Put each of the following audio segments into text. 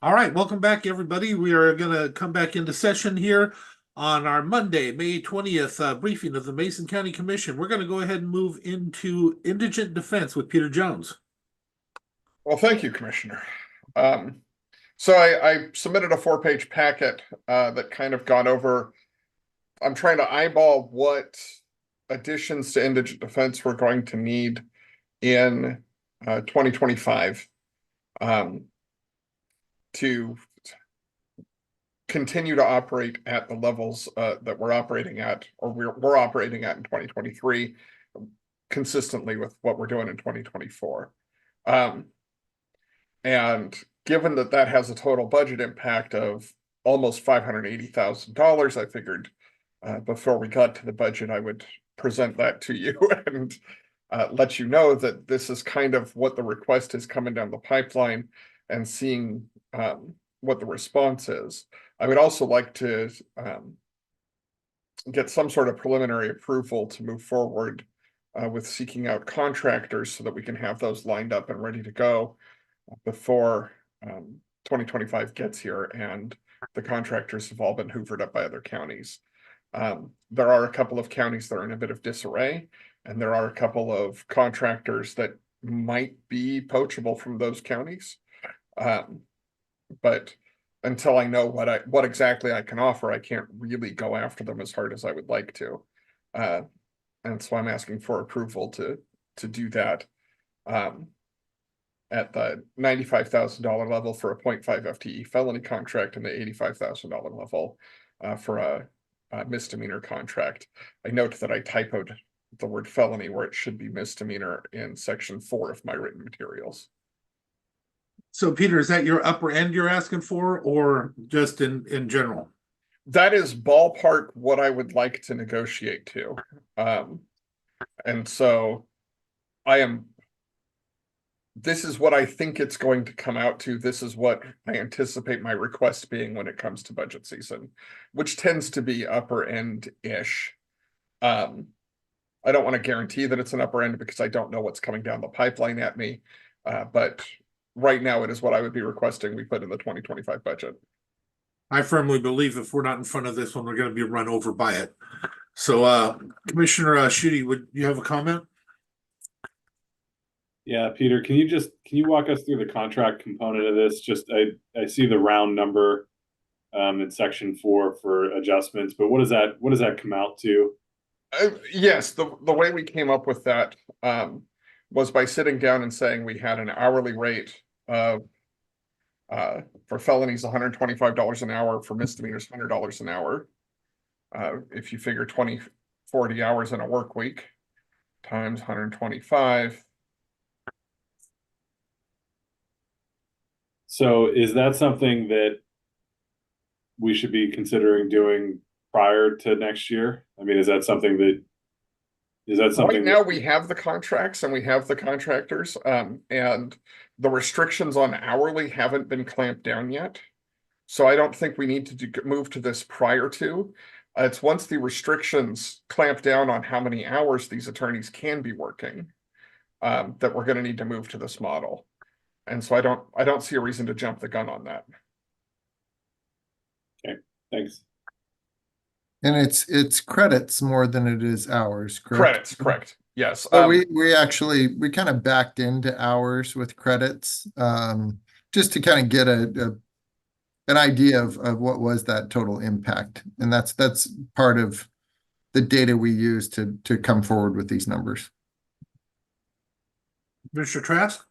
All right, welcome back, everybody. We are going to come back into session here on our Monday, May 20th briefing of the Mason County Commission. We're going to go ahead and move into indigent defense with Peter Jones. Well, thank you, Commissioner. So I submitted a 4-page packet that kind of gone over. I'm trying to eyeball what additions to indigent defense we're going to need in 2025 to continue to operate at the levels that we're operating at, or we're operating at in 2023, consistently with what we're doing in 2024. And given that that has a total budget impact of almost $580,000, I figured before we got to the budget, I would present that to you and let you know that this is kind of what the request is coming down the pipeline, and seeing what the response is. I would also like to get some sort of preliminary approval to move forward with seeking out contractors so that we can have those lined up and ready to go before 2025 gets here and the contractors have all been hoovered up by other counties. There are a couple of counties that are in a bit of disarray, and there are a couple of contractors that might be poachable from those counties. But until I know what exactly I can offer, I can't really go after them as hard as I would like to. And so I'm asking for approval to do that at the $95,000 level for a 0.5 FTE felony contract, and the $85,000 level for a misdemeanor contract. I note that I typoed the word felony where it should be misdemeanor in section 4 of my written materials. So, Peter, is that your upper end you're asking for, or just in general? That is ballpark what I would like to negotiate to. And so this is what I think it's going to come out to. This is what I anticipate my request being when it comes to budget season, which tends to be upper end-ish. I don't want to guarantee that it's an upper end because I don't know what's coming down the pipeline at me. But right now it is what I would be requesting we put in the 2025 budget. I firmly believe if we're not in front of this one, we're going to be run over by it. So, Commissioner Schutte, would you have a comment? Yeah, Peter, can you walk us through the contract component of this? Just I see the round number in section 4 for adjustments, but what does that come out to? Yes, the way we came up with that was by sitting down and saying we had an hourly rate of for felonies $125 an hour, for misdemeanors $100 an hour. If you figure 40 hours in a work week times 125. So is that something that we should be considering doing prior to next year? I mean, is that something right now we have the contracts and we have the contractors, and the restrictions on hourly haven't been clamped down yet. So I don't think we need to move to this prior to. It's once the restrictions clamp down on how many hours these attorneys can be working, that we're going to need to move to this model. And so I don't see a reason to jump the gun on that. Okay, thanks. And it's credits more than it is hours, correct? Credits, correct. Yes. So we kind of backed into hours with credits, just to kind of get an idea of what was that total impact. And that's part of the data we use to come forward with these numbers. Mr. Trask?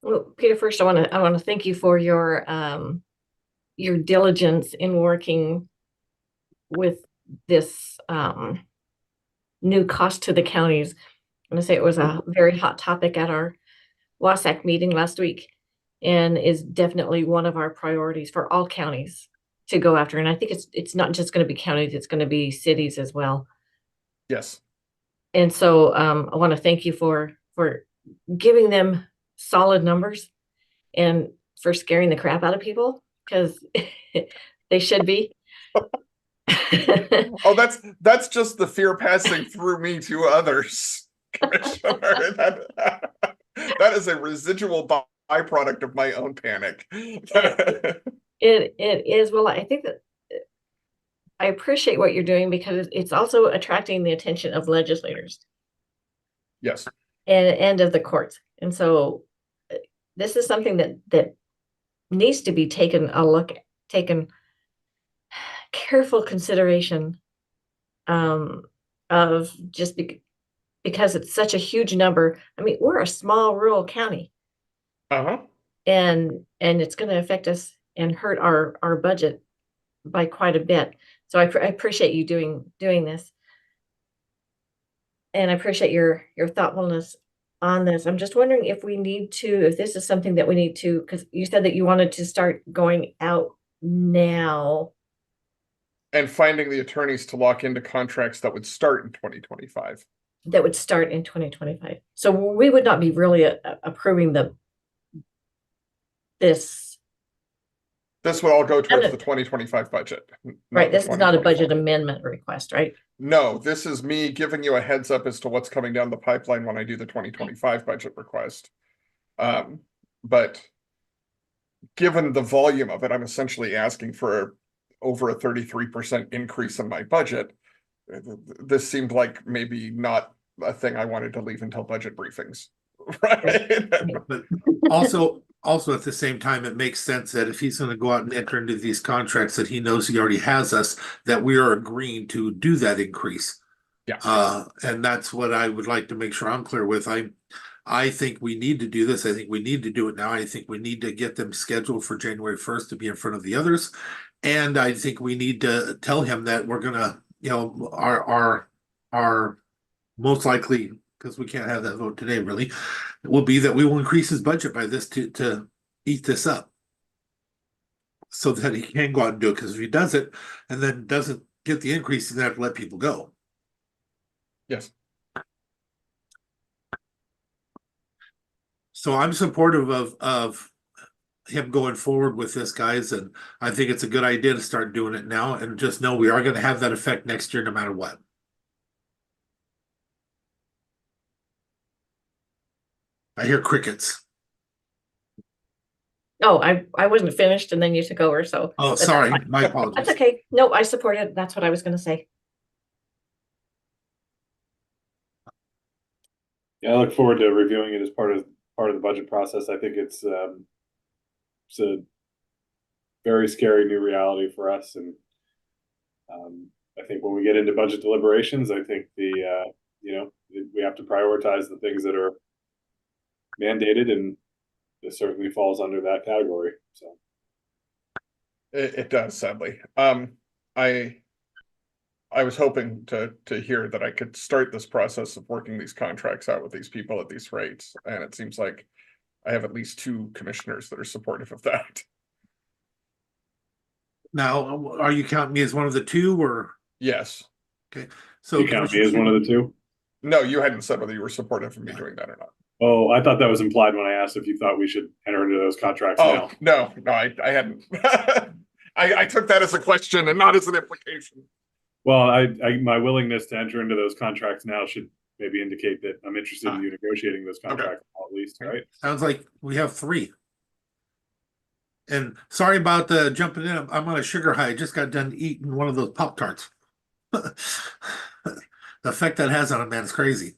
Well, Peter, first I want to thank you for your diligence in working with this new cost to the counties. I'm going to say it was a very hot topic at our WASAC meeting last week, and is definitely one of our priorities for all counties to go after. And I think it's not just going to be counties; it's going to be cities as well. Yes. And so I want to thank you for giving them solid numbers and for scaring the crap out of people, because they should be. Oh, that's just the fear passing through me to others, Commissioner. That is a residual byproduct of my own panic. It is. Well, I think that I appreciate what you're doing because it's also attracting the attention of legislators Yes. and of the courts. And so this is something that needs to be taken careful consideration of just because it's such a huge number. I mean, we're a small rural county. And it's going to affect us and hurt our budget by quite a bit. So I appreciate you doing this. And I appreciate your thoughtfulness on this. I'm just wondering if this is something that we need to, because you said that you wanted to start going out now. And finding the attorneys to lock into contracts that would start in 2025. That would start in 2025. So we would not be really approving this. This would all go towards the 2025 budget. Right. This is not a budget amendment request, right? No, this is me giving you a heads up as to what's coming down the pipeline when I do the 2025 budget request. But given the volume of it, I'm essentially asking for over a 33% increase in my budget. This seemed like maybe not a thing I wanted to leave until budget briefings. Right. But also at the same time, it makes sense that if he's going to go out and enter into these contracts that he knows he already has us, that we are agreeing to do that increase. Yeah. And that's what I would like to make sure I'm clear with. I think we need to do this. I think we need to do it now. I think we need to get them scheduled for January 1st to be in front of the others. And I think we need to tell him that we're gonna, our most likely, because we can't have that vote today, really, will be that we will increase his budget by this to eat this up, so that he can go out and do it. Because if he does it and then doesn't get the increase, he's gonna have to let people go. Yes. So I'm supportive of him going forward with this, guys, and I think it's a good idea to start doing it now, and just know we are going to have that effect next year no matter what. I hear crickets. Oh, I wasn't finished and then you took over, so. Oh, sorry, my apologies. That's okay. No, I support it. That's what I was going to say. Yeah, I look forward to reviewing it as part of the budget process. I think it's a very scary new reality for us, and I think when we get into budget deliberations, I think we have to prioritize the things that are mandated, and it certainly falls under that category. So It does, sadly. I was hoping to hear that I could start this process of working these contracts out with these people at these rates, and it seems like I have at least 2 commissioners that are supportive of that. Now, are you counting me as one of the 2, or? Yes. Okay, so you count me as one of the 2? No, you hadn't said whether you were supportive of me doing that or not. Oh, I thought that was implied when I asked if you thought we should enter into those contracts now. No, I hadn't. I took that as a question and not as an implication. Well, my willingness to enter into those contracts now should maybe indicate that I'm interested in you negotiating those contracts at least, right? Sounds like we have 3. And sorry about the jumping in. I'm on a sugar high. I just got done eating one of those Pop-Tarts. The effect that has on a man is crazy.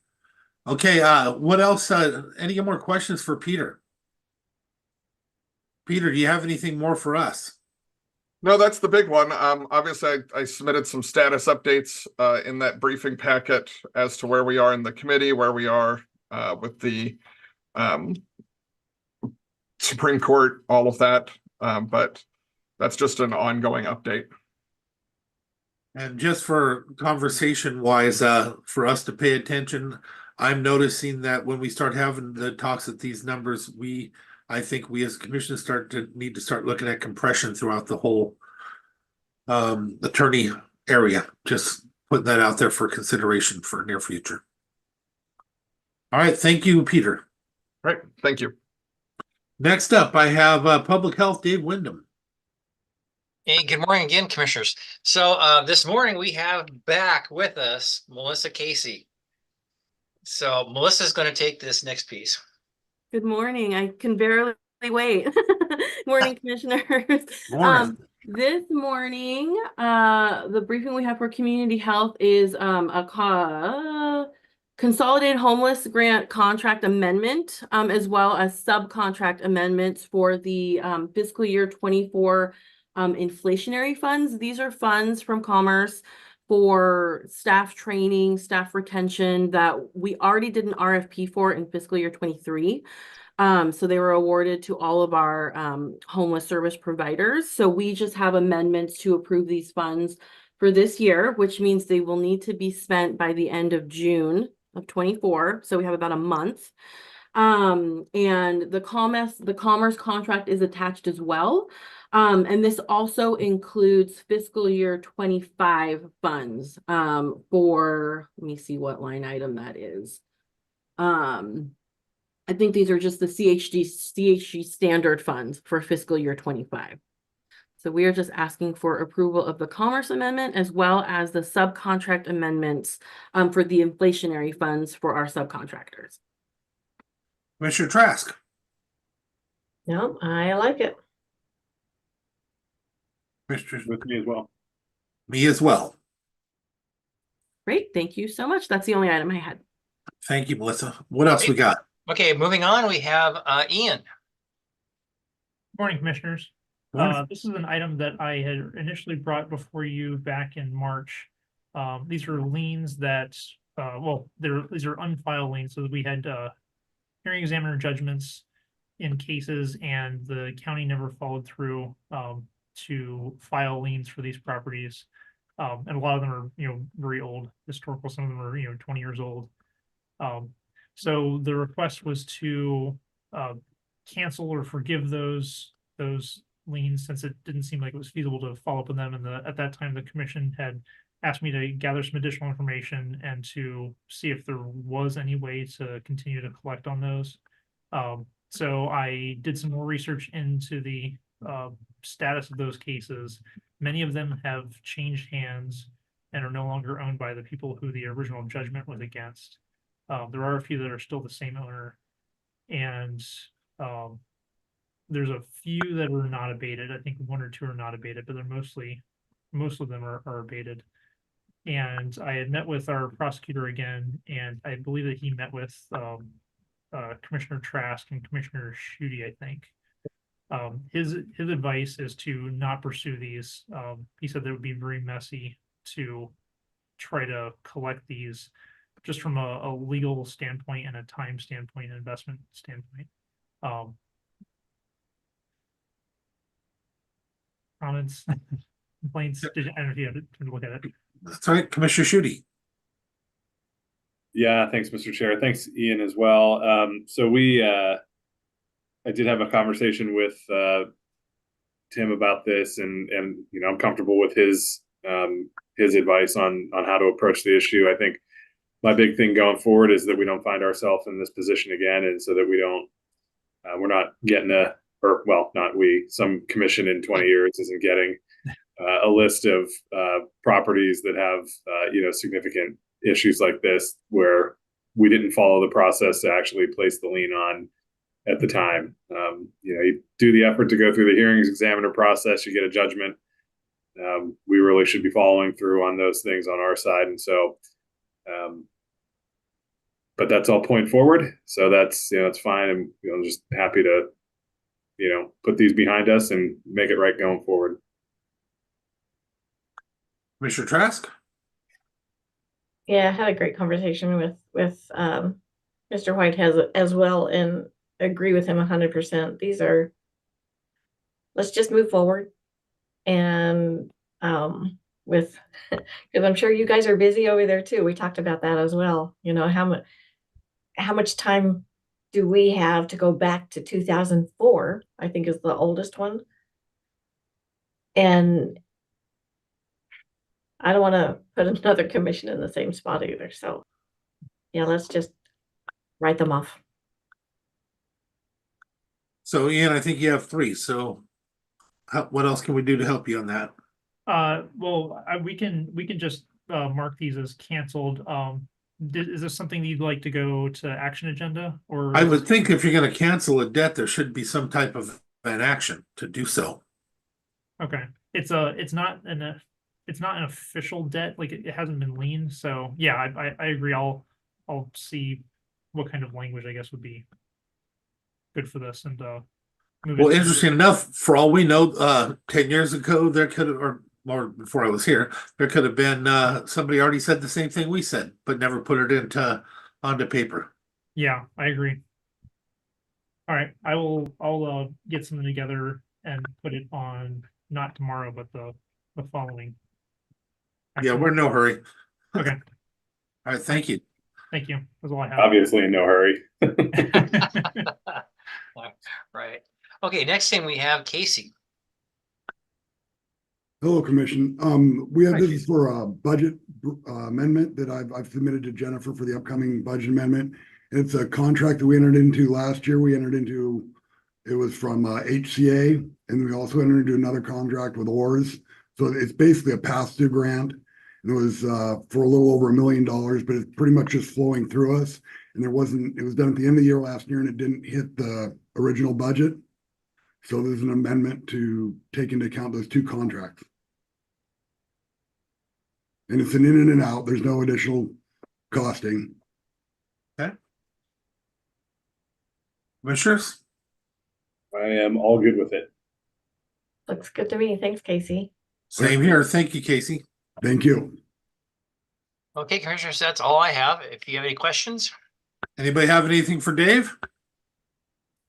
Okay, what else? Any more questions for Peter? Peter, do you have anything more for us? No, that's the big one. Obviously, I submitted some status updates in that briefing packet as to where we are in the committee, where we are with the Supreme Court, all of that. But that's just an ongoing update. And just for conversation wise, for us to pay attention, I'm noticing that when we start having the talks at these numbers, I think we as a commission need to start looking at compression throughout the whole attorney area. Just putting that out there for consideration for near future. All right, thank you, Peter. Right, thank you. Next up, I have Public Health, Dave Windom. Hey, good morning again, commissioners. So this morning we have back with us Melissa Casey. So Melissa's going to take this next piece. Good morning. I can barely Wait. Morning, commissioners. Morning. This morning, the briefing we have for community health is consolidated homeless grant contract amendment, as well as subcontract amendments for the fiscal year 24 inflationary funds. These are funds from Commerce for staff training, staff retention that we already did an RFP for in fiscal year 23. So they were awarded to all of our homeless service providers. So we just have amendments to approve these funds for this year, which means they will need to be spent by the end of June of 24. So we have about a month. And the commerce contract is attached as well. And this also includes fiscal year 25 funds for, let me see what line item that is. I think these are just the CHG standard funds for fiscal year 25. So we are just asking for approval of the commerce amendment as well as the subcontract amendments for the inflationary funds for our subcontractors. Commissioner Trask. No, I like it. Commissioner, With me as well. me as well. Great, thank you so much. That's the only item I had. Thank you, Melissa. What else we got? Okay, moving on, we have Ian. Morning, commissioners. Morning. This is an item that I had initially brought before you back in March. These are liens that, these are unfiled liens. So we had hearing examiner judgments in cases, and the county never followed through to file liens for these properties. And a lot of them are, very old, historical. Some of them are, 20 years old. So the request was to cancel or forgive those liens, since it didn't seem like it was feasible to follow up on them. And at that time, the commission had asked me to gather some additional information and to see if there was any way to continue to collect on those. So I did some more research into the status of those cases. Many of them have changed hands and are no longer owned by the people who the original judgment was against. There are a few that are still the same owner, and there's a few that are not abated. I think one or two are not abated, but most of them are abated. And I had met with our prosecutor again, and I believe that he met with Commissioner Trask and Commissioner Schutte, I think. His advice is to not pursue these. He said that it would be very messy to try to collect these, just from a legal standpoint and a time standpoint and investment standpoint. Comments, complaints? I don't know if you had to look at it. That's right, Commissioner Schutte. Yeah, thanks, Mr. Chair. Thanks, Ian, as well. So I did have a conversation with Tim about this, and I'm comfortable with his advice on how to approach the issue. I think my big thing going forward is that we don't find ourselves in this position again, and so that we don't, we're not getting some commission in 20 years isn't getting a list of properties that have significant issues like this, where we didn't follow the process to actually place the lien on at the time. You do the effort to go through the hearings examiner process, you get a judgment. We really should be following through on those things on our side, and so but that's all point forward, so that's it's fine. I'm just happy to put these behind us and make it right going forward. Commissioner Trask. Yeah, I had a great conversation with Mr. White as well, and agree with him 100%. These are, let's just move forward. And because I'm sure you guys are busy over there too. We talked about that as well. How much time do we have to go back to 2004? I think is the oldest one. And I don't want to put another commission in the same spot either. So yeah, let's just write them off. So Ian, I think you have 3. So what else can we do to help you on that? We can just mark these as canceled. is this something you'd like to go to action agenda or? I would think if you're gonna cancel a debt, there should be some type of an action to do so. Okay, it's not an official debt, like it hasn't been lien, so yeah, I agree. I'll see what kind of language I guess would be good for this and move Well, it. interesting enough, for all we know, 10 years ago, there could have, or more before I was here, there could have been somebody already said the same thing we said, but never put it onto paper. Yeah, I agree. All right, I'll get something together and put it on not tomorrow, but the following. Yeah, we're in no hurry. Okay, All right, thank you. thank you. That's all I have. Obviously in no hurry. Right. Okay, next thing we have Casey. Hello, Commission. We have, Hi, this Keith. is for a budget amendment that I've submitted to Jennifer for the upcoming budget amendment. It's a contract that we entered into last year. It was from HCA, and we also entered into another contract with ORS. So it's basically a pass-through grant. And it was for a little over $1 million, but it's pretty much just flowing through us. And it was done at the end of the year last year, and it didn't hit the original budget. So there's an amendment to take into account those two contracts. And it's an in and out. There's no additional costing. Commissioners? I am all good with it. Looks good to me. Thanks, Casey. Same here. Thank you, Casey. Thank you. Okay, Commissioners, that's all I have. If you have any questions. Anybody have anything for Dave?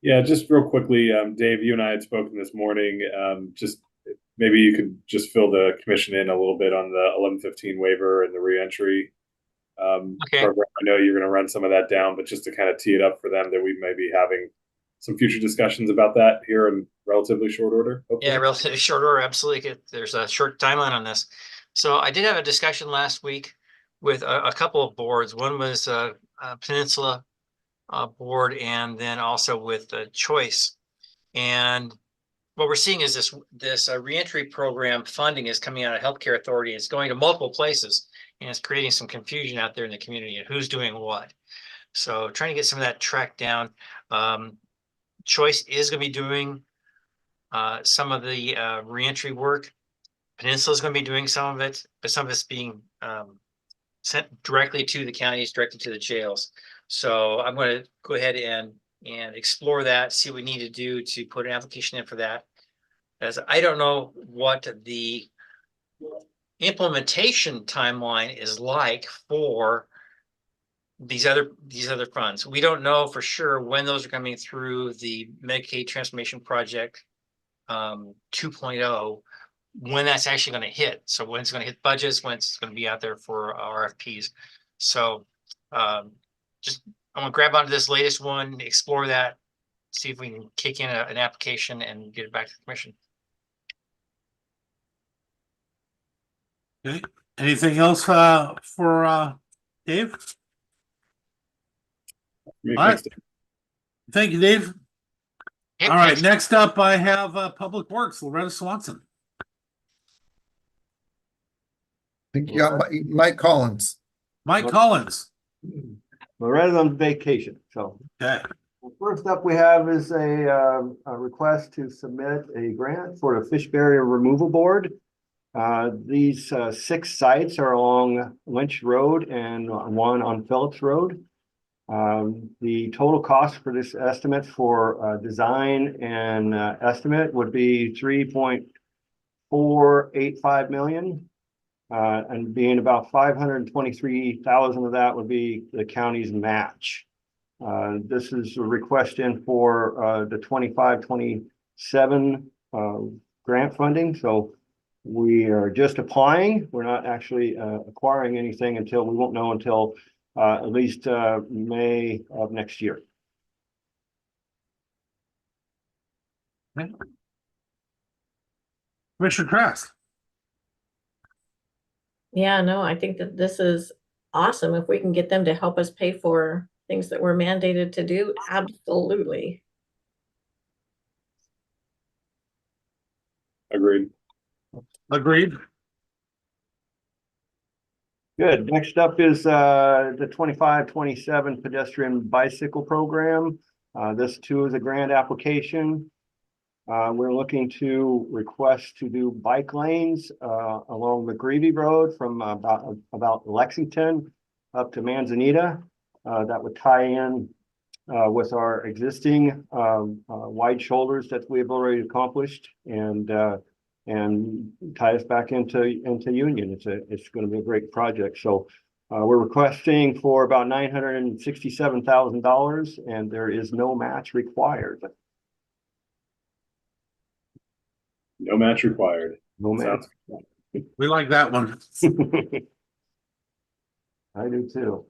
Yeah, just real quickly, Dave, you and I had spoken this morning. Just maybe you could just fill the commission in a little bit on the 1115 waiver and the reentry program. I know you're going to run some of that down, but just to kind of tee it up for them that we may be having some future discussions about that here in relatively short order. Hopefully. Yeah, relatively short order. Absolutely. There's a short timeline on this. So I did have a discussion last week with a couple of boards. One was Peninsula board, and then also with Choice. And what we're seeing is this reentry program funding is coming out of Healthcare Authority. It's going to multiple places, and it's creating some confusion out there in the community and who's doing what. So trying to get some of that tracked down. Choice is going to be doing some of the reentry work. Peninsula is going to be doing some of it, but some of it's being sent directly to the counties, directly to the jails. So I'm going to go ahead and explore that, see what we need to do to put an application in for that. As I don't know what the implementation timeline is like for these other funds. We don't know for sure when those are coming through the Medicaid Transformation Project 2.0, when that's actually going to hit. So when it's going to hit budgets, when it's going to be out there for RFPs. So just I'm going to grab onto this latest one, explore that, see if we can kick in an application and get it back to the commission. Okay. Anything else for Dave? All right. Thank you, Dave. Yep, All right, thanks. next up I have Public Works, Loretta Swanson. I think you got Mike Collins. Mike Collins. Loretta's on vacation, so. Okay. First up we have is a request to submit a grant for the fish barrier removal board. These 6 sites are along Lynch Road and one on Phillips Road. The total cost for this estimate for design and estimate would be $3.485 million. And being about 523,000 of that would be the county's match. This is a request in for the 25-27 grant funding. So we are just applying. We're not actually acquiring anything until we won't know until at least May of next year. Okay. Commissioner Trask. Yeah, no, I think that this is awesome. If we can get them to help us pay for things that we're mandated to do, absolutely. Agreed. Agreed. Good. Next up is the 25-27 pedestrian bicycle program. This too is a grant application. We're looking to request to do bike lanes along McGreevy Road from about Lexington up to Manzanita. That would tie in with our existing wide shoulders that we've already accomplished and tie us back into Union. It's going to be a great project. So we're requesting for about $967,000, and there is no match required. No match required. No match. We like that one. I do too.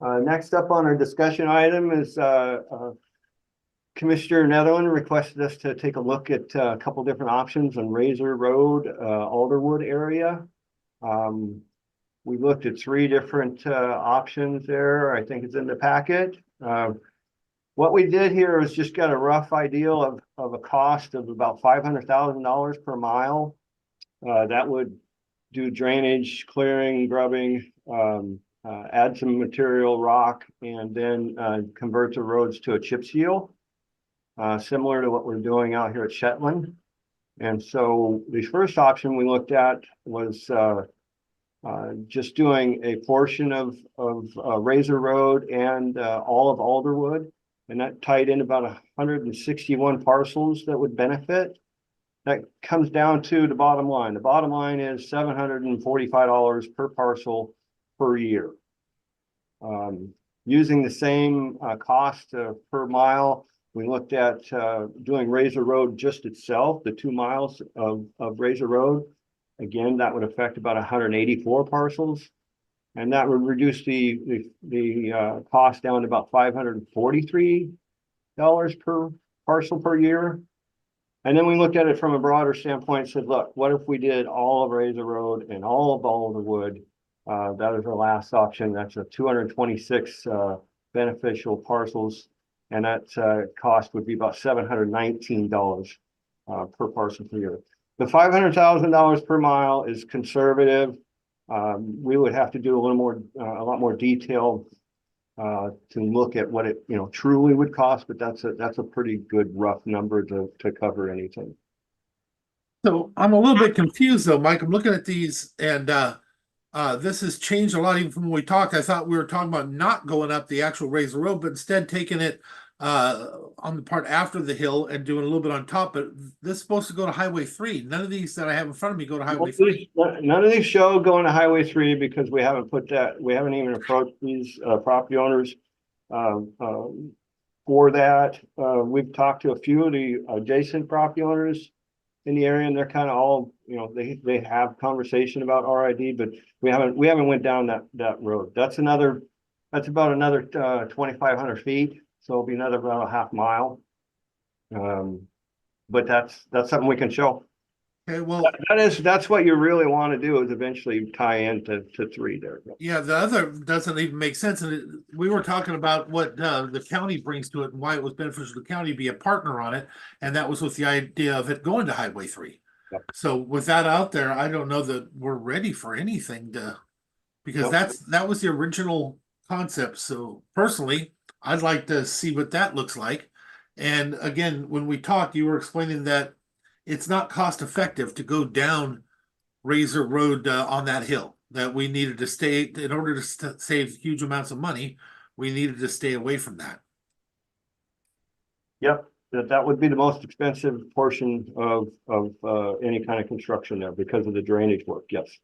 Next up on our discussion item is Commissioner Netherland requested us to take a look at a couple different options on Razor Road, Alderwood area. We looked at 3 different options there. I think it's in the packet. What we did here is just got a rough idea of a cost of about $500,000 per mile. That would do drainage, clearing, grubbing, add some material, rock, and then convert the roads to a chip seal, similar to what we're doing out here at Shetland. And so the first option we looked at was just doing a portion of Razor Road and all of Alderwood, and that tied in about 161 parcels that would benefit. That comes down to the bottom line. The bottom line is $745 per parcel per year. Using the same cost per mile, we looked at doing Razor Road just itself, the 2 miles of Razor Road. Again, that would affect about 184 parcels, and that would reduce the cost down to about $543 per parcel per year. And then we looked at it from a broader standpoint, said, look, what if we did all of Razor Road and all of Alderwood? That is our last option. That's a 226 beneficial parcels, and that cost would be about $719 per parcel per year. The $500,000 per mile is conservative. We would have to do a lot more detail to look at what it truly would cost, but that's a pretty good rough number to cover anything. So I'm a little bit confused though, Mike. I'm looking at these and this has changed a lot even from when we talked. I thought we were talking about not going up the actual Razor Road, but instead taking it on the part after the hill and doing a little bit on top. But this is supposed to go to Highway 3. None of these that I have in front of me go to Highway 3. None of these show going to Highway 3 because we haven't even approached these property owners for that. We've talked to a few of the adjacent property owners in the area, and they're kind of all, they have conversation about RID, but we haven't went down that road. That's about another 2,500 feet. So it'll be another about a half mile. But that's something we can show. Okay, well, that's what you really want to do is eventually tie into 3 there. yeah, the other doesn't even make sense. And we were talking about what the county brings to it and why it was beneficial to the county to be a partner on it. And that was with the idea of it going to Highway 3. Yep. So with that out there, I don't know that we're ready for anything because that was the original concept. So personally, I'd like to see what that looks like. And again, when we talked, you were explaining that it's not cost effective to go down Razor Road on that hill, that we needed to stay in order to save huge amounts of money. We needed to stay away from that. Yep, that would be the most expensive portion of any kind of construction there because of the drainage work. Yes.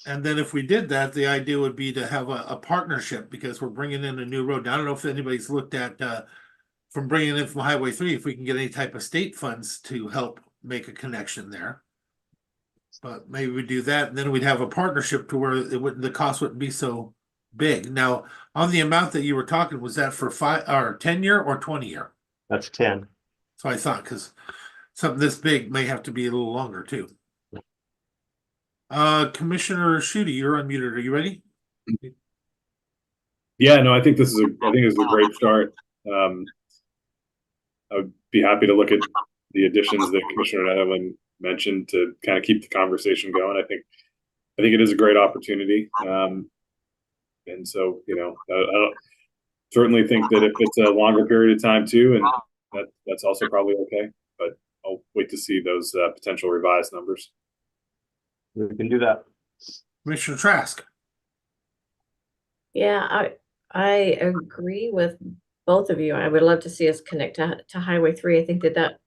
And then if we did that, the idea would be to have a partnership because we're bringing in a new road. Now, I don't know if anybody's looked at from bringing in from Highway 3, if we can get any type of state funds to help make a connection there. But maybe we do that, and then we'd have a partnership to where the cost wouldn't be so big. Now, on the amount that you were talking, was that for 5 or 10-year or 20-year? That's 10. So I thought because something this big may have to be a little longer too. Commissioner Schutte, you're unmuted. Are you ready? Yeah, no, I think this is a great start. I would be happy to look at the additions that Commissioner Edelman mentioned to kind of keep the conversation going. I think it is a great opportunity. And so, I certainly think that if it's a longer period of time too, and that's also probably okay, but I'll wait to see those potential revised numbers. We can do that. Commissioner Trask. Yeah, I agree with both of you. I would love to see us connect to Highway 3. I think that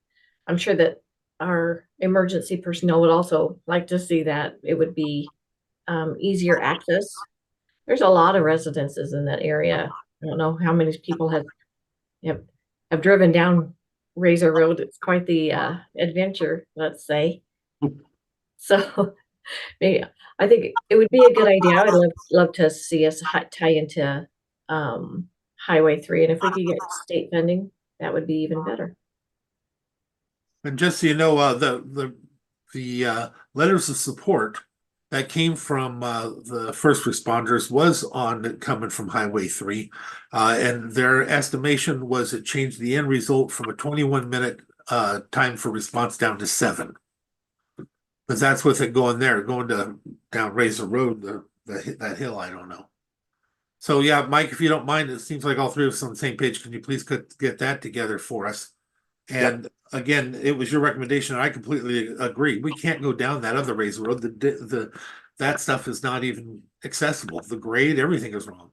I'm sure that our emergency personnel would also like to see that. It would be easier access. There's a lot of residences in that area. I don't know how many people have driven down Razor Road. It's quite the adventure, let's say. So maybe I think it would be a good idea. I would love to see us tie into Highway 3, and if we could get state funding, that would be even better. And just so you know, the letters of support that came from the first responders was coming from Highway 3, and their estimation was it changed the end result from a 21-minute time for response down to 7. Because that's with it going down Razor Road, that hill. I don't know. So yeah, Mike, if you don't mind, it seems like all three of us on the same page. Can you please get that together for us? And again, it was your recommendation. And I completely agree. We can't go down that other Razor Road. That stuff is not even accessible. The grade, everything is wrong.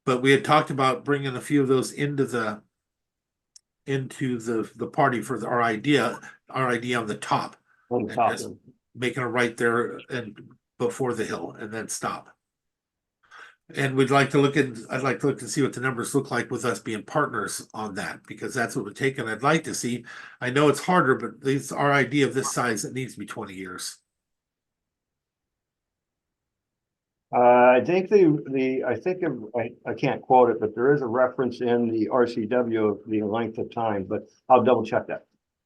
But we had talked about bringing a few of those into the party for our idea on the top. On the top. Just making a right there and before the hill and then stop. And I'd like to look and see what the numbers look like with us being partners on that, because that's what we're taking. I'd like to see. I know it's harder, but it's our idea of this size. It needs to be 20 years. I think I can't quote it, but there is a reference in the RCW of the length of time, but I'll double check that.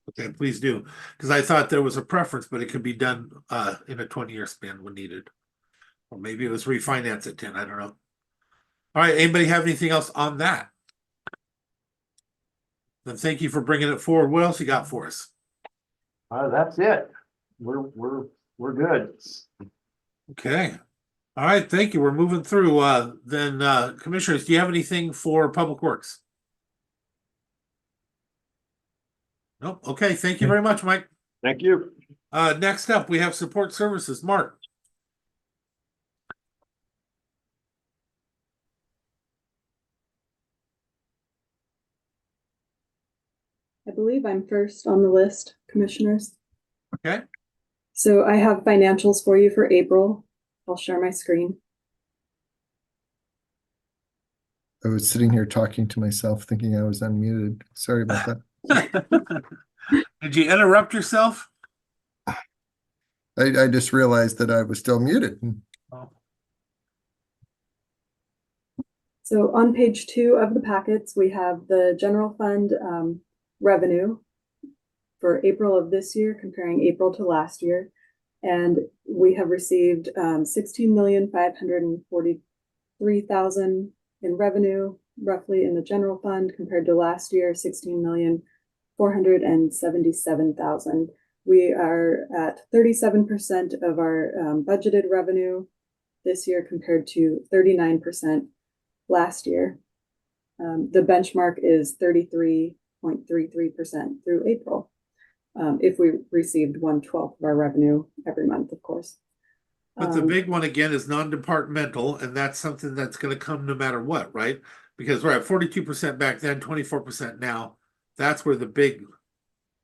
Okay, please do. Because I thought there was a preference, but it could be done in a 20-year span when needed. Or maybe it was refinance at 10. I don't know. All right, anybody have anything else on that? Then thank you for bringing it forward. What else you got for us? That's it. We're good. Okay. All right, thank you. We're moving through. Then commissioners, do you have anything for Public Works? Nope. Okay, thank you very much, Mike. Thank you. Next up, we have Support Services. Mark. I believe I'm first on the list, commissioners. Okay. So I have financials for you for April. I'll share my screen. I was sitting here talking to myself, thinking I was unmuted. Sorry about that. Did you interrupt yourself? I just realized that I was still muted. Oh. So on page 2 of the packets, we have the general fund revenue for April of this year, comparing April to last year. And we have received 16,543,000 in revenue, roughly in the general fund, compared to last year, 16,477,000. We are at 37% of our budgeted revenue this year compared to 39% last year. The benchmark is 33.33% through April. If we received 1/12 of our revenue every month, of course. But the big one again is non-departmental, and that's something that's going to come no matter what, right? Because we're at 42% back then, 24% now. That's where the big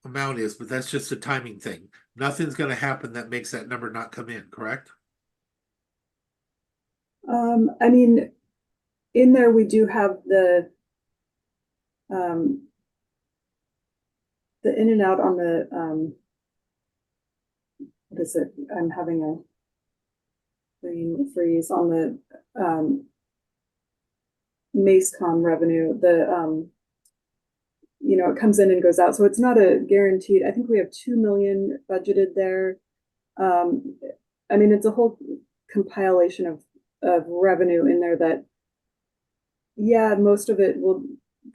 amount is, but that's just a timing thing. Nothing's going to happen that makes that number not come in, correct? I mean, in there we do have the in and out on the what is it? I'm having a freeze on the MACECOM revenue. The you know, it comes in and goes out, so it's not a guaranteed. I think we have 2 million budgeted there. I mean, it's a whole compilation of revenue in there that, yeah, most of it will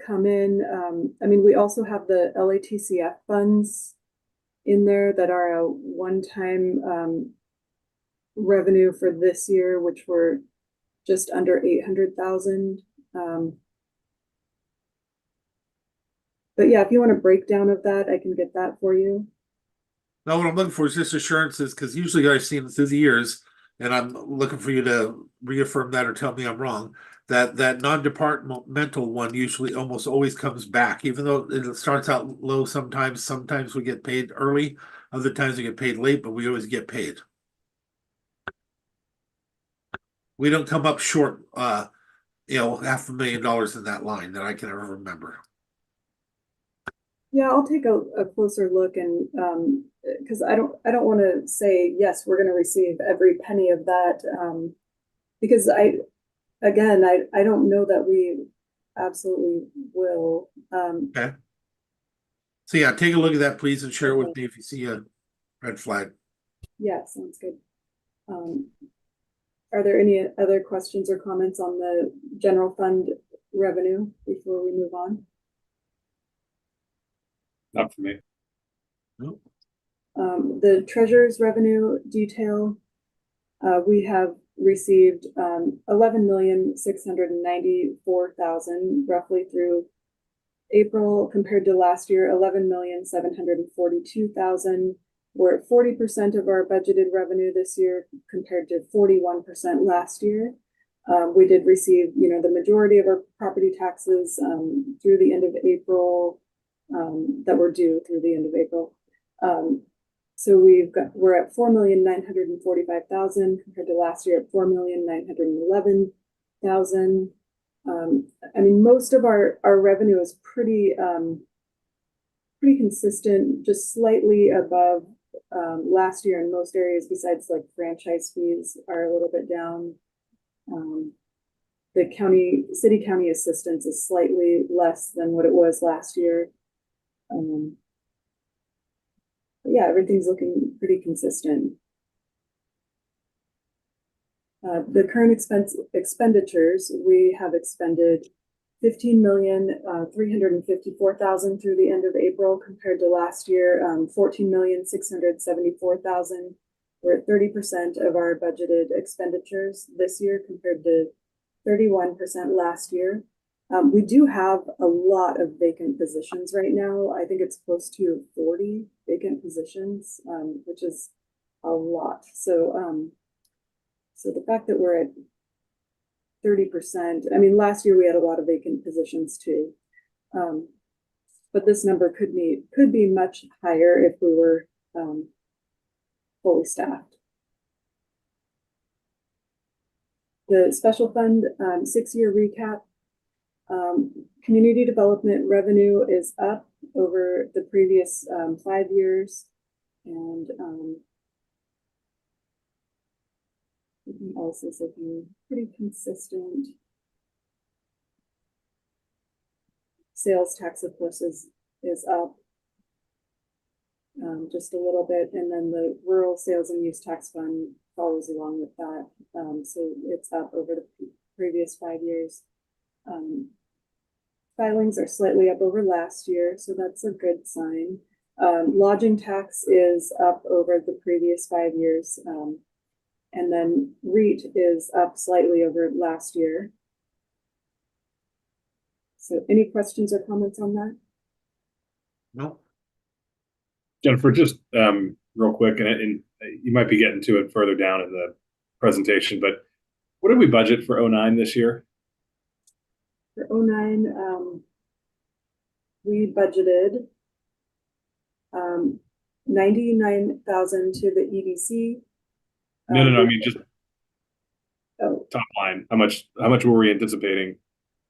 come in. I mean, we also have the LATCF funds in there that are a one-time revenue for this year, which were just under 800,000. But yeah, if you want a breakdown of that, I can get that for you. No, what I'm looking for is just assurances, because usually I've seen it through the years, and I'm looking for you to reaffirm that or tell me I'm wrong. That non-departmental one usually almost always comes back, even though it starts out low sometimes. Sometimes we get paid early, other times we get paid late, but we always get paid. We don't come up short, $500,000 in that line that I can ever remember. Yeah, I'll take a closer look, and because I don't want to say yes, we're going to receive every penny of that, because I don't know that we absolutely will. Okay. So yeah, take a look at that, please, and share it with me if you see a red flag. Yeah, sounds good. Are there any other questions or comments on the general fund revenue before we move on? Not for me. Nope. The treasurer's revenue detail, we have received 11,694,000 roughly through April, compared to last year 11,742,000. We're at 40% of our budgeted revenue this year compared to 41% last year. We did receive, the majority of our property taxes through the end of April, that were due through the end of April. So we're at 4,945,000 compared to last year at 4,911,000. I mean, most of our revenue is pretty consistent, just slightly above last year in most areas, besides like franchise fees are a little bit down. The city county assistance is slightly less than what it was last year. But yeah, everything's looking pretty consistent. The current expenditures, we have expended 15,354,000 through the end of April compared to last year, 14,674,000. We're at 30% of our budgeted expenditures this year compared to 31% last year. We do have a lot of vacant positions right now. I think it's close to 40 vacant positions, which is a lot. So the fact that we're at 30%, I mean, last year we had a lot of vacant positions too. But this number could be much higher if we were fully staffed. The special fund 6-year recap. Community development revenue is up over the previous 5 years, and everything else is looking pretty consistent. Sales tax, of course, is up just a little bit, and then the rural sales and use tax fund follows along with that. So it's up over the previous 5 years. Filings are slightly up over last year, so that's a good sign. Lodging tax is up over the previous 5 years. And then REIT is up slightly over last year. So any questions or comments on that? No. Jennifer, just real quick, and you might be getting to it further down in the presentation, but what did we budget for 09 this year? For 09, we budgeted 99,000 to the EDC. No, I mean just top line. How much were we anticipating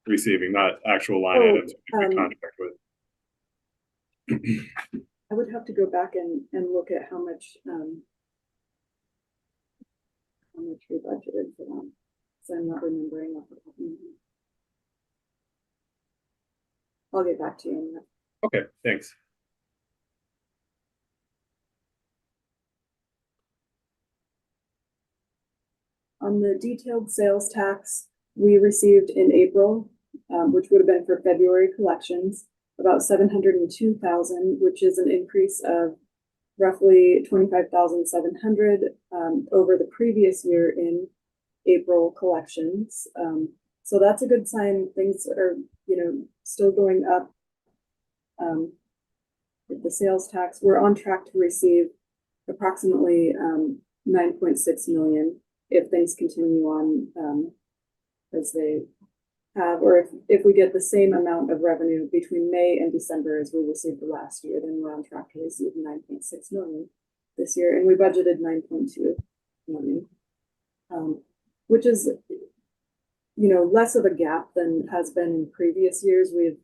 receiving, not actual line items we contract with? I would have to go back and look at how much we budgeted for them. So I'm not remembering off the top of my head. I'll get back to you on that. Okay, thanks. On the detailed sales tax we received in April, which would have been for February collections, about 702,000, which is an increase of roughly 25,700 over the previous year in April collections. So that's a good sign. Things are, still going up. With the sales tax, we're on track to receive approximately 9.6 million if things continue on as they have, or if we get the same amount of revenue between May and December as we received last year, then we're on track to receive 9.6 million this year, and we budgeted 9.2 million, which is, less of a gap than has been in previous years. We've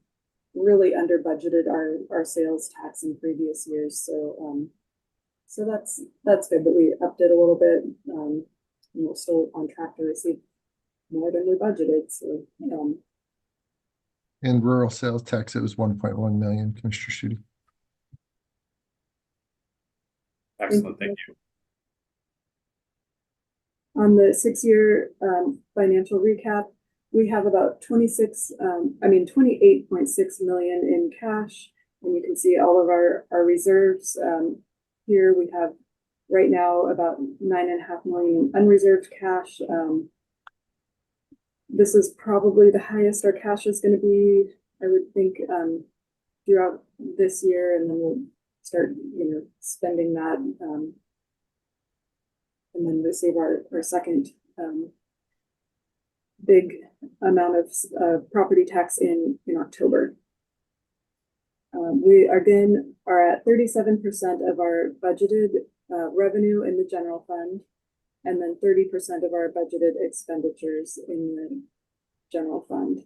really under budgeted our sales tax in previous years, so that's good that we upped it a little bit, and we're still on track to receive more than we budgeted. So In rural sales tax, it was 1.1 million, Commissioner Schutte. Excellent, thank you. On the 6-year financial recap, we have about 28.6 million in cash, and you can see all of our reserves. Here we have right now about 9.5 million in unreserved cash. This is probably the highest our cash is going to be, I would think, throughout this year, and then we'll start, spending that, and then receive our second big amount of property tax in October. We again are at 37% of our budgeted revenue in the general fund, and then 30% of our budgeted expenditures in the general fund,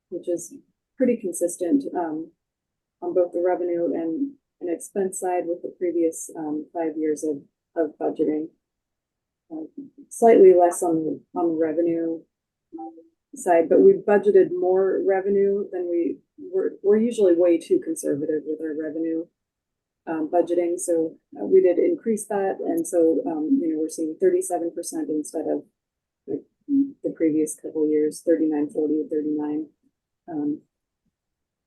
which is pretty consistent on both the revenue and expense side with the previous 5 years of budgeting. Slightly less on the revenue side, but we've budgeted more revenue than we're usually way too conservative with our revenue budgeting. So we did increase that, and so we're seeing 37% instead of the previous couple of years, 39, 40, 39. And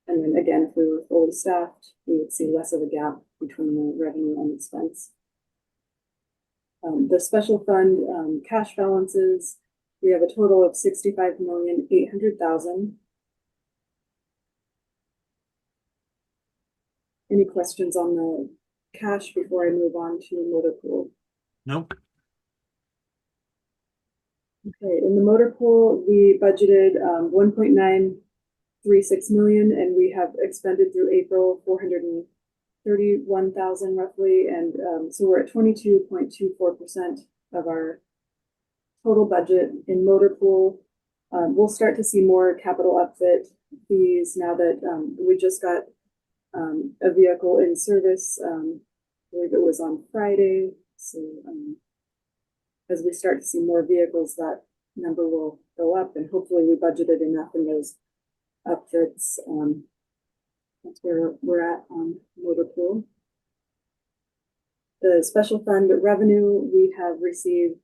then again, if we were fully staffed, we would see less of a gap between the revenue and expense. The special fund cash balances, we have a total of 65,800,000. Any questions on the cash before I move on to motor pool? Nope. Okay, in the motor pool, we budgeted 1.936 million, and we have expended through April 431,000 roughly, and so we're at 22.24% of our total budget in motor pool. We'll start to see more capital upfit fees now that we just got a vehicle in service. I believe it was on Friday. So as we start to see more vehicles, that number will go up, and hopefully we budgeted enough in those upfits. That's where we're at on motor pool. The special fund revenue, we have received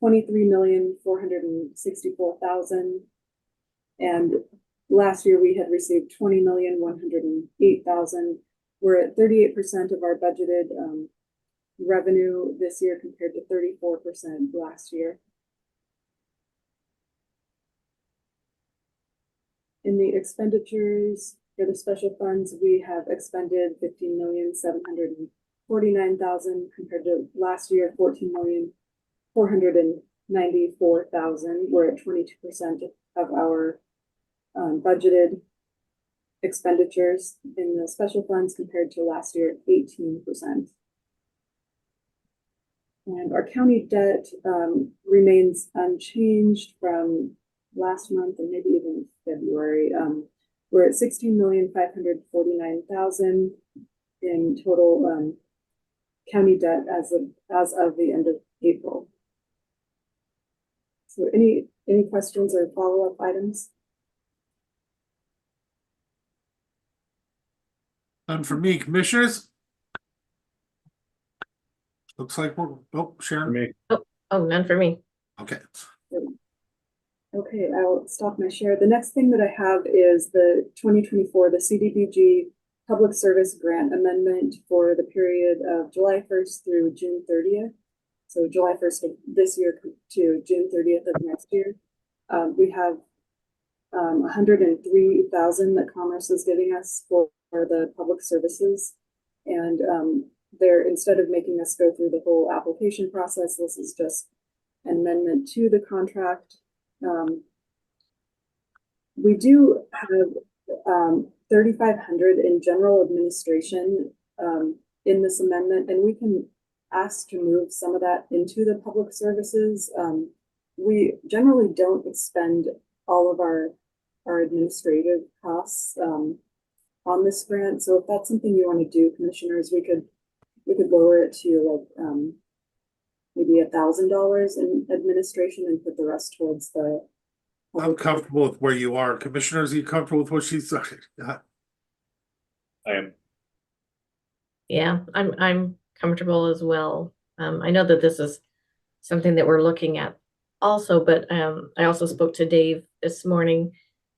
23,464,000, and last year we had received 20,108,000. We're at 38% of our budgeted revenue this year compared to 34% last year. In the expenditures for the special funds, we have expended 15,749,000 compared to last year 14,494,000. We're at 22% of our budgeted expenditures in the special funds compared to last year at 18%. And our county debt remains unchanged from last month and maybe even February. We're at 16,549,000 in total county debt as of the end of April. So any questions or follow-up items? None for me, commissioners. Looks like we're, Sharon. Me. Oh, none for me. Okay. Okay, I'll stop my share. The next thing that I have is the 2024, the CDBG Public Service Grant Amendment for the period of July 1st through June 30th. So July 1st of this year to June 30th of next year. We have 103,000 that Commerce is giving us for the public services. And they're, instead of making us go through the whole application process, this is just an amendment to the contract. We do have 3,500 in general administration in this amendment, and we can ask to move some of that into the public services. We generally don't expend all of our administrative costs on this grant. So if that's something you want to do, commissioners, we could lower it to like maybe $1,000 in administration and put the rest towards the. I'm comfortable with where you are. Commissioners, are you comfortable with what she's saying? I am. Yeah, I'm comfortable as well. I know that this is something that we're looking at also, but I also spoke to Dave this morning.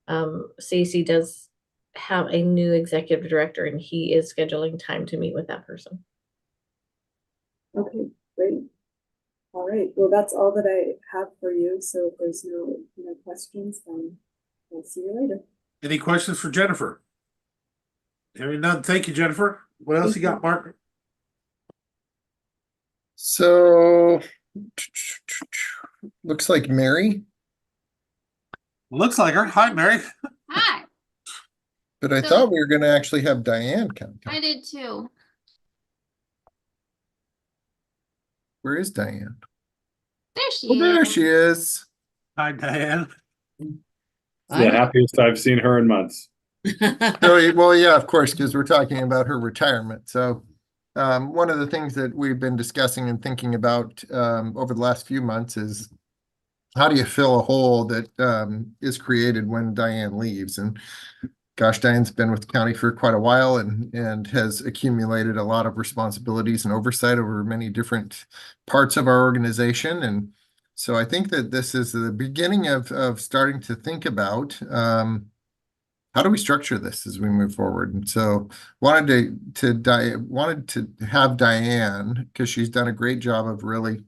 CAC does have a new executive director, and he is scheduling time to meet with that person. Okay, great. All right, well, that's all that I have for you. So if there's no questions, then I'll see you later. Any questions for Jennifer? Hearing none. Thank you, Jennifer. What else you got, Mark? So looks like Mary, Looks like her. Hi, Mary. Hi, but I So- thought we were going to actually have Diane come. I did too. Where is Diane? There she Oh, there is. she is. Hi, Diane. It's the happiest I've seen her in months. So, well, yeah, of course, because we're talking about her retirement. So one of the things that we've been discussing and thinking about over the last few months is how do you fill a hole that is created when Diane leaves? And gosh, Diane's been with the county for quite a while and has accumulated a lot of responsibilities and oversight over many different parts of our organization. And so I think that this is the beginning of starting to think about how do we structure this as we move forward? And so wanted to have Diane, because she's done a great job of really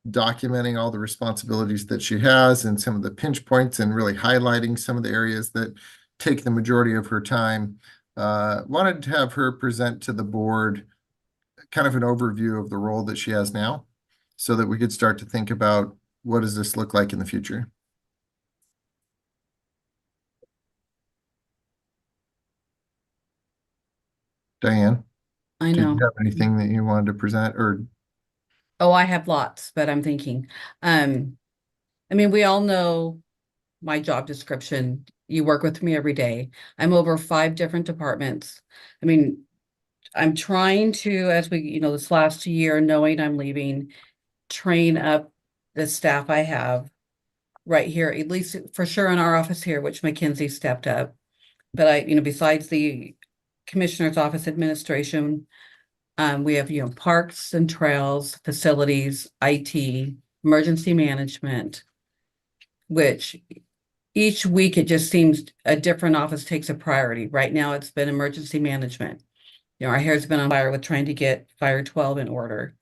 documenting all the responsibilities that she has and some of the pinch points and really highlighting some of the areas that take the majority of her time. Wanted to have her present to the board kind of an overview of the role that she has now so that we could start to think about what does this look like in the future. Diane, I did you know. have anything that you wanted to present or? Oh, I have lots, but I'm thinking. I mean, we all know my job description. You work with me every day. I'm over 5 different departments. I mean, I'm trying to, as we, this last year, knowing I'm leaving, train up the staff I have right here, at least for sure in our office here, which Mackenzie stepped up. But besides the commissioner's office administration, we have, parks and trails, facilities, IT, emergency management, which each week it just seems a different office takes a priority. Right now it's been emergency management. Our hair's been on fire with trying to get Fire 12 in order.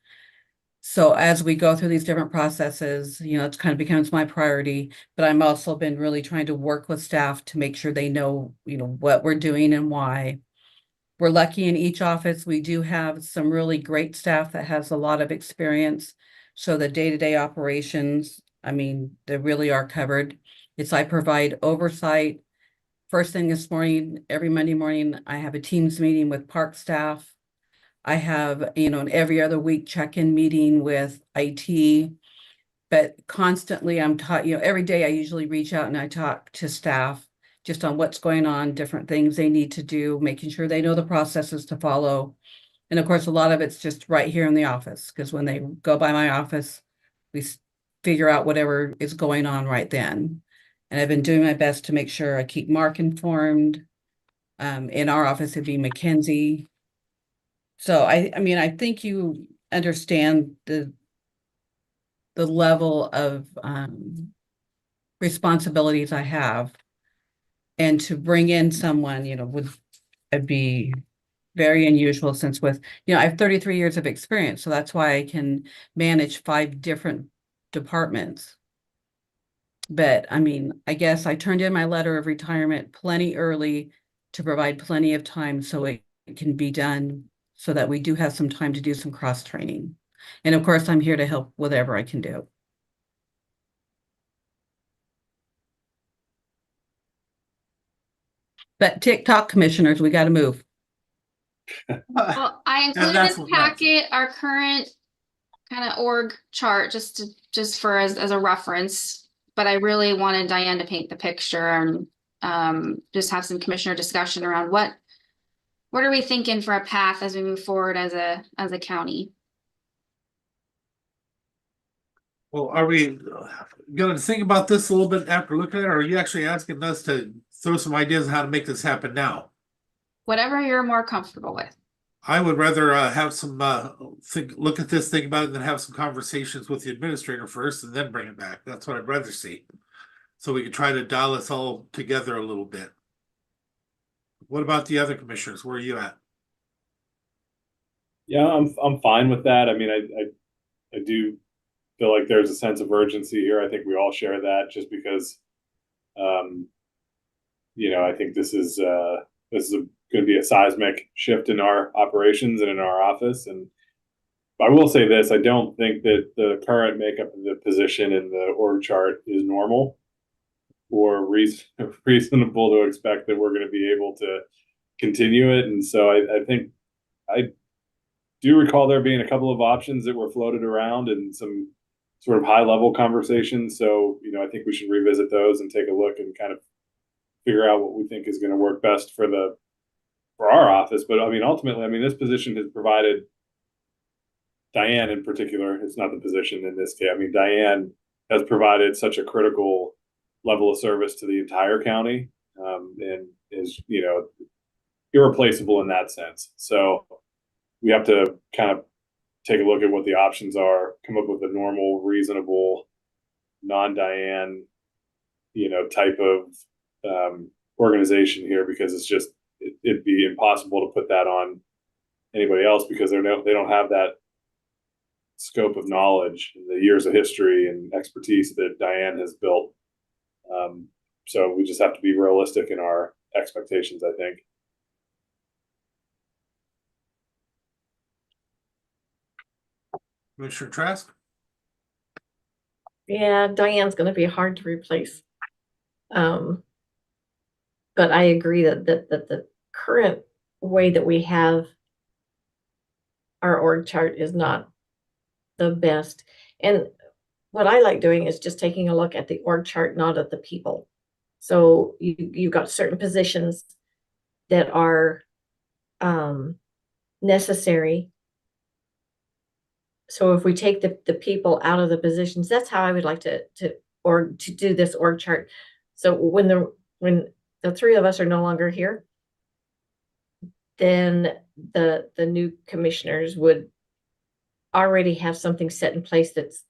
So as we go through these different processes, it kind of becomes my priority, but I'm also been really trying to work with staff to make sure they know, what we're doing and why. We're lucky in each office. We do have some really great staff that has a lot of experience. So the day-to-day operations, I mean, they really are covered. I provide oversight. First thing this morning, every Monday morning, I have a Teams meeting with park staff. I have, an every other week check-in meeting with IT. But constantly I'm taught, every day I usually reach out and I talk to staff just on what's going on, different things they need to do, making sure they know the processes to follow. And of course, a lot of it's just right here in the office, because when they go by my office, we figure out whatever is going on right then. And I've been doing my best to make sure I keep Mark informed. In our office, it'd be Mackenzie. So I mean, I think you understand the level of responsibilities I have. And to bring in someone, would be very unusual since I have 33 years of experience. So that's why I can manage 5 different departments. But I mean, I guess I turned in my letter of retirement plenty early to provide plenty of time so it can be done so that we do have some time to do some cross training. And of course, I'm here to help whatever I can do. But TikTok commissioners, we got to move. Well, I included in the packet our current kind of org chart just for as a reference. But I really wanted Diane to paint the picture and just have some commissioner discussion around what are we thinking for a path as we move forward as a county. Well, are we going to think about this a little bit after looking at it, or are you actually asking us to throw some ideas on how to make this happen now? Whatever you're more comfortable with. I would rather have some look at this, think about it, and then have some conversations with the administrator first, and then bring it back. That's what I'd rather see, so we can try to dial us all together a little bit. What about the other commissioners? Where are you at? Yeah, I'm fine with that. I mean, I do feel like there's a sense of urgency here. I think we all share that, just because, I think this is going to be a seismic shift in our operations and in our office. And I will say this: I don't think that the current makeup of the position in the org chart is normal or reasonable to expect that we're going to be able to continue it. And so I think I do recall there being a couple of options that were floated around and some sort of high level conversations. So, I think we should revisit those and take a look and kind of figure out what we think is going to work best for our office. But I mean, ultimately, this position has provided Diane in particular. It's not the position in this case. I mean, Diane has provided such a critical level of service to the entire county, and is, irreplaceable in that sense. So we have to kind of take a look at what the options are, come up with a normal, reasonable, non-Diane, type of organization here, because it's just, it'd be impossible to put that on anybody else, because they don't have that scope of knowledge, the years of history and expertise that Diane has built. So we just have to be realistic in our expectations, I think. Commissioner Trask? Yeah, Diane's going to be hard to replace. But I agree that the current way that we have our org chart is not the best. And what I like doing is just taking a look at the org chart, not at the people. So you've got certain positions that are necessary. So if we take the people out of the positions, that's how I would like to do this org chart. So when the 3 of us are no longer here, then the new commissioners would already have something set in place that's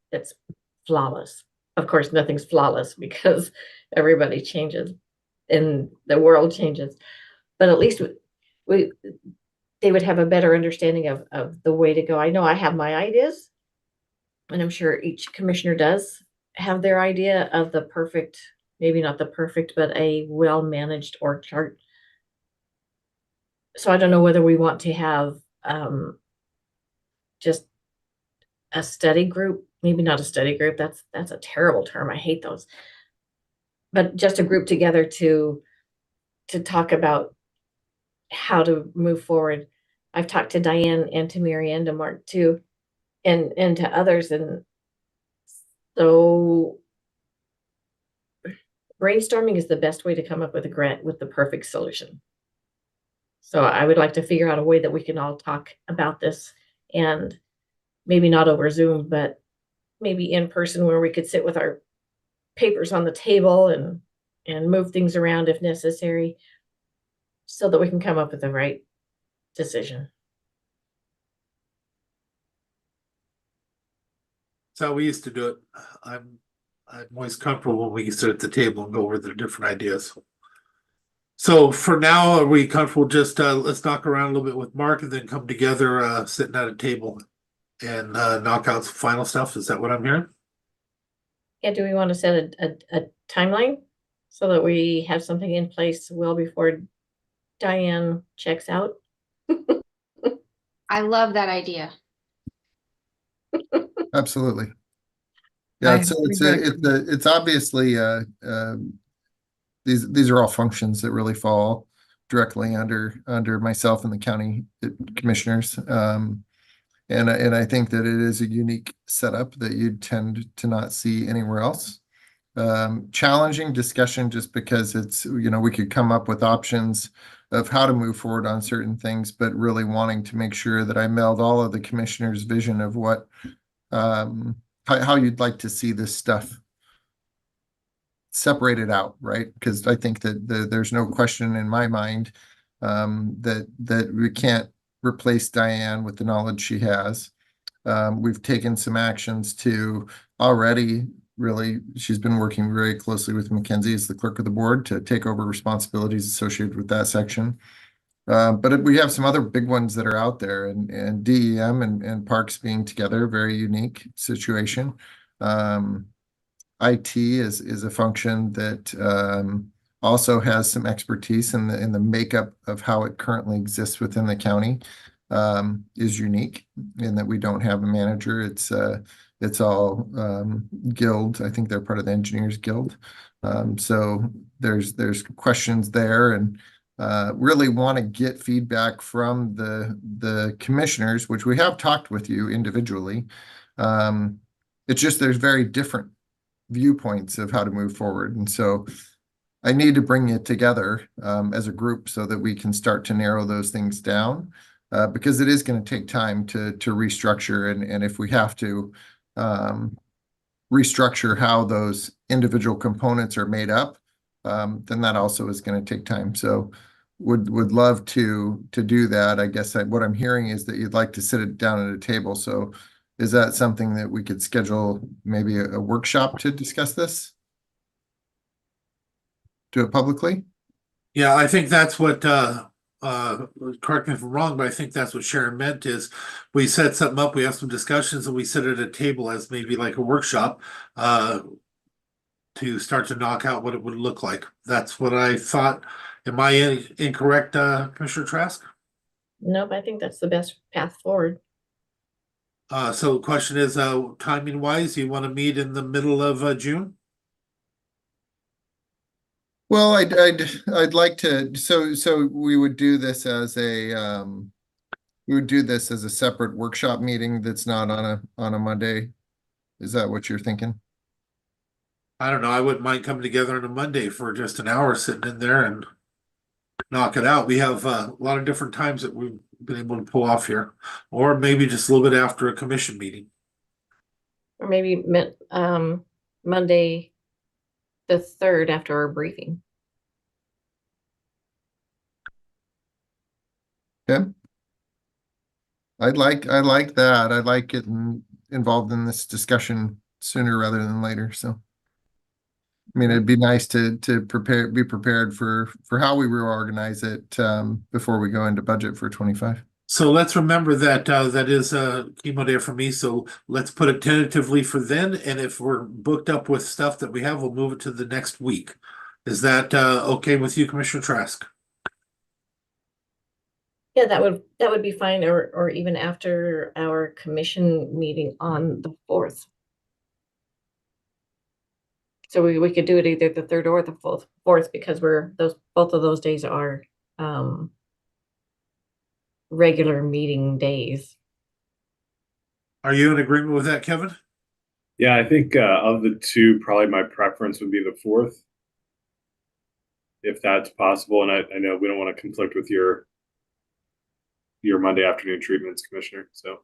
flawless. Of course, nothing's flawless because everybody changes and the world changes, but at least they would have a better understanding of the way to go. I know I have my ideas, and I'm sure each commissioner does have their idea of the perfect, maybe not the perfect, but a well-managed org chart. So I don't know whether we want to have just a study group, maybe not a study group. That's a terrible term. I hate those. But just a group together to talk about how to move forward. I've talked to Diane and to Mary and to Mark too, and to others. And so brainstorming is the best way to come up with a grant with the perfect solution. So I would like to figure out a way that we can all talk about this, and maybe not over Zoom, but maybe in person, where we could sit with our papers on the table and move things around if necessary, so that we can come up with the right decision. That's how we used to do it. I'm always comfortable when we can sit at the table and go over the different ideas. So for now, are we comfortable just let's knock around a little bit with Mark and then come together sitting at a table and knock out some final stuff? Is that what I'm hearing? Yeah, do we want to set a timeline so that we have something in place well before Diane checks out? I love that idea. Absolutely. I Yeah, so agree. it's obviously these are all functions that really fall directly under myself and the county commissioners. And I think that it is a unique setup that you'd tend to not see anywhere else. Challenging discussion just because it's, we could come up with options of how to move forward on certain things, but really wanting to make sure that I meld all of the commissioners' vision of what how you'd like to see this stuff separated out, right? Because I think that there's no question in my mind that we can't replace Diane with the knowledge she has. We've taken some actions to already really, she's been working very closely with Mackenzie as the clerk of the board to take over responsibilities associated with that section. But we have some other big ones that are out there, and DEM and parks being together, very unique situation. IT is a function that also has some expertise in the makeup of how it currently exists within the county, is unique in that we don't have a manager. It's all guild. I think they're part of the engineers guild. So there's questions there, and really want to get feedback from the commissioners, which we have talked with you individually. It's just there's very different viewpoints of how to move forward, and so I need to bring it together as a group so that we can start to narrow those things down, because it is going to take time to restructure, and if we have to restructure how those individual components are made up, then that also is going to take time. So would love to do that. I guess what I'm hearing is that you'd like to sit it down at a table. So is that something that we could schedule maybe a workshop to discuss this? Do it publicly? Yeah, I think that's what correct me if I'm wrong, but I think that's what Sharon meant is we set something up, we have some discussions, and we sit at a table as maybe like a workshop to start to knock out what it would look like. That's what I thought. Am I incorrect, Commissioner Trask? Nope, I think that's the best path forward. So the question is, timing wise, you want to meet in the middle of June? Well, I'd like to, so we would do this as a separate workshop meeting that's not on a Monday. Is that what you're thinking? I don't know. I wouldn't mind coming together on a Monday for just an hour sitting in there and knock it out. We have a lot of different times that we've been able to pull off here, or maybe just a little bit after a commission meeting. Or maybe Monday the 3rd after our briefing. Okay. I like that. I'd like getting involved in this discussion sooner rather than later. So, I mean, it'd be nice to be prepared for how we reorganize it before we go into budget for 25. So let's remember that that is a chemo day for me. So let's put it tentatively for then. And if we're booked up with stuff that we have, we'll move it to the next week. Is that okay with you, Commissioner Trask? Yeah, that would be fine, or even after our commission meeting on the 4th. So we could do it either the 3rd or the 4th because both of those days are regular meeting days. Are you in agreement with that, Kevin? Yeah, I think of the two, probably my preference would be the 4th, if that's possible. And I know we don't want to conflict with your Monday afternoon treatments, Commissioner. So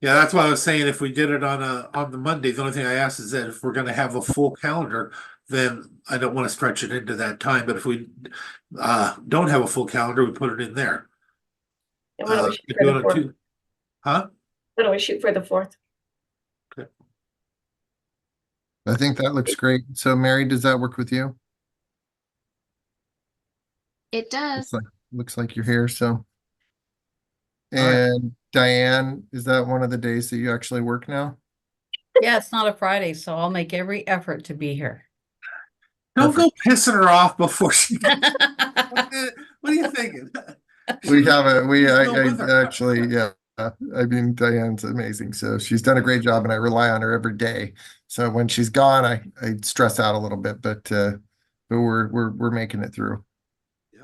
yeah, that's why I was saying if we did it on the Monday, the only thing I asked is that if we're going to have a full calendar, then I don't want to stretch it into that time. But if we don't have a full calendar, we put it in there. And why don't we shoot for the 4th? Huh? Why don't we shoot for the 4th? Okay. I think that looks great. So Mary, does that work with you? It does. Looks like you're here, so. All right. And Diane, is that one of the days that you actually work now? Yeah, it's not a Friday, so I'll make every effort to be here. Don't go pissing her off before she. What are you thinking? I actually, yeah. I mean, Diane's amazing. So she's done a great job and I rely on her every day. So when she's gone, I stress out a little bit, but we're making it through. Yeah.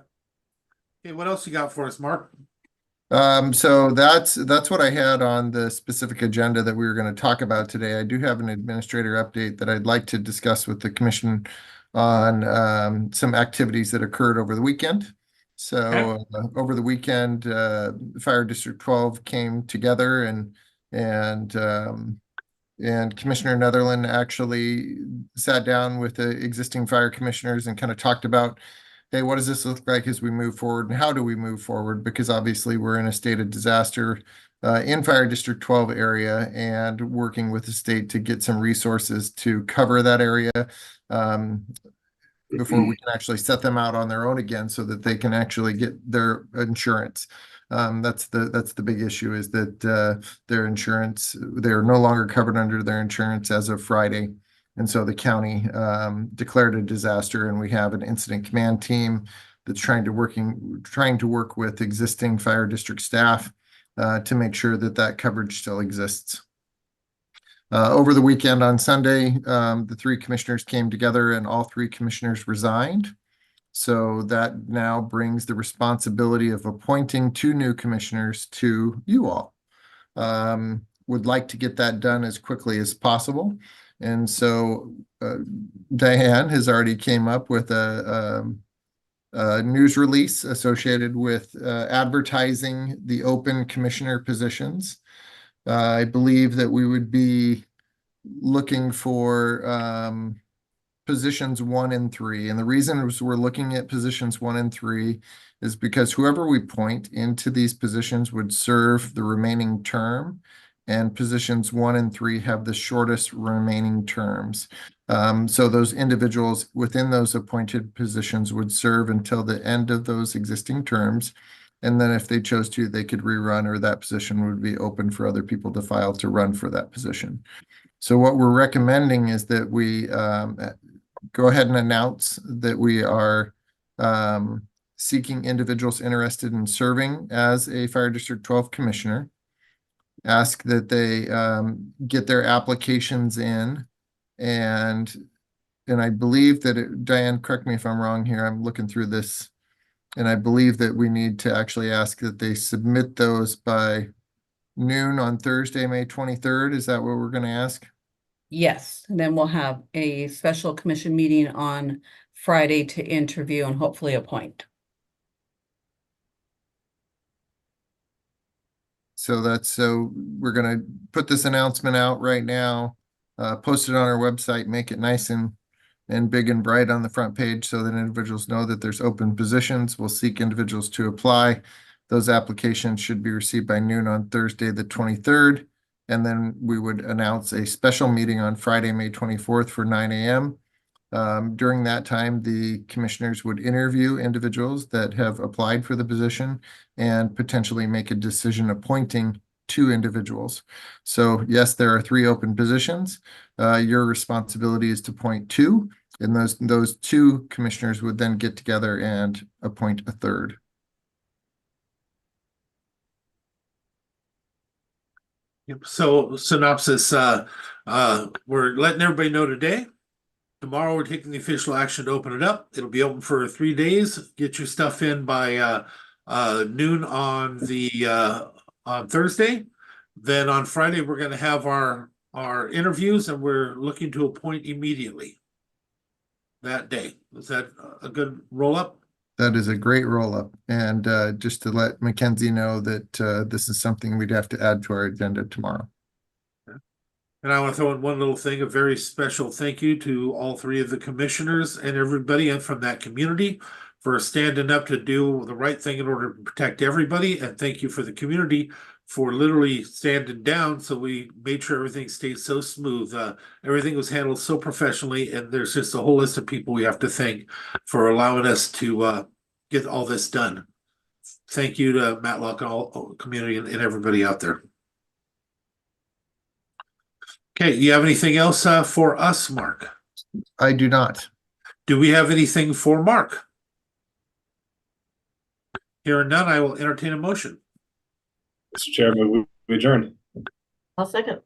Okay, what else you got for us, Mark? So that's what I had on the specific agenda that we were going to talk about today. I do have an administrator update that I'd like to discuss with the commission on some activities that occurred over the weekend. So over the weekend, Fire District 12 came together and Commissioner Netherland actually sat down with the existing fire commissioners and kind of talked about, hey, what does this look like as we move forward and how do we move forward? Because obviously we're in a state of disaster in Fire District 12 area and working with the state to get some resources to cover that area before we can actually set them out on their own again so that they can actually get their insurance. That's the big issue is that their insurance, they're no longer covered under their insurance as of Friday. And so the county declared a disaster, and we have an incident command team that's trying to work with existing fire district staff to make sure that that coverage still exists. Over the weekend on Sunday, the three commissioners came together and all three commissioners resigned. So that now brings the responsibility of appointing two new commissioners to you all. Would like to get that done as quickly as possible. And so Diane has already came up with a news release associated with advertising the open commissioner positions. I believe that we would be looking for positions 1 and 3. And the reason we're looking at positions 1 and 3 is because whoever we point into these positions would serve the remaining term. And positions 1 and 3 have the shortest remaining terms. So those individuals within those appointed positions would serve until the end of those existing terms. And then if they chose to, they could rerun, or that position would be open for other people to file to run for that position. So what we're recommending is that we go ahead and announce that we are seeking individuals interested in serving as a Fire District 12 commissioner. Ask that they get their applications in, and I believe that Diane, correct me if I'm wrong here, I'm looking through this, and I believe that we need to actually ask that they submit those by noon on Thursday, May 23rd. Is that what we're going to ask? Yes, and then we'll have a special commission meeting on Friday to interview and hopefully appoint. So we're going to put this announcement out right now, post it on our website, make it nice and big and bright on the front page so that individuals know that there's open positions. We'll seek individuals to apply. Those applications should be received by noon on Thursday, the 23rd. And then we would announce a special meeting on Friday, May 24th for 9 a.m. During that time, the commissioners would interview individuals that have applied for the position and potentially make a decision appointing 2 individuals. So yes, there are 3 open positions. Your responsibility is to appoint 2, and those 2 commissioners would then get together and appoint a 3rd. Yep. So synopsis, we're letting everybody know today. Tomorrow we're taking the official action to open it up. It'll be open for 3 days. Get your stuff in by noon on on Thursday. Then on Friday we're going to have our interviews, and we're looking to appoint immediately that day. Is that a good roll up? That is a great roll up. And just to let Mackenzie know that this is something we'd have to add to our agenda tomorrow. And I want to throw in one little thing, a very special thank you to all 3 of the commissioners and everybody and from that community for standing up to do the right thing in order to protect everybody. And thank you for the community for literally standing down. So we made sure everything stayed so smooth. Everything was handled so professionally. And there's just a whole list of people we have to thank for allowing us to get all this done. Thank you to Matlock and all community and everybody out there. Okay, you have anything else for us, Mark? I do not. Do we have anything for Mark? Hearing none, I will entertain a motion. Mr. Chairman, we adjourn. I'll second.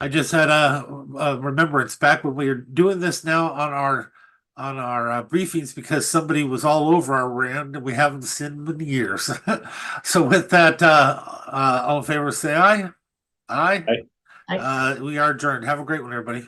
I just had a remembrance back when we were doing this now on our briefings because somebody was all over our rand and we haven't seen them in years. So with that, all in favor say aye. Aye. Aye. We are adjourned. Have a great one, everybody.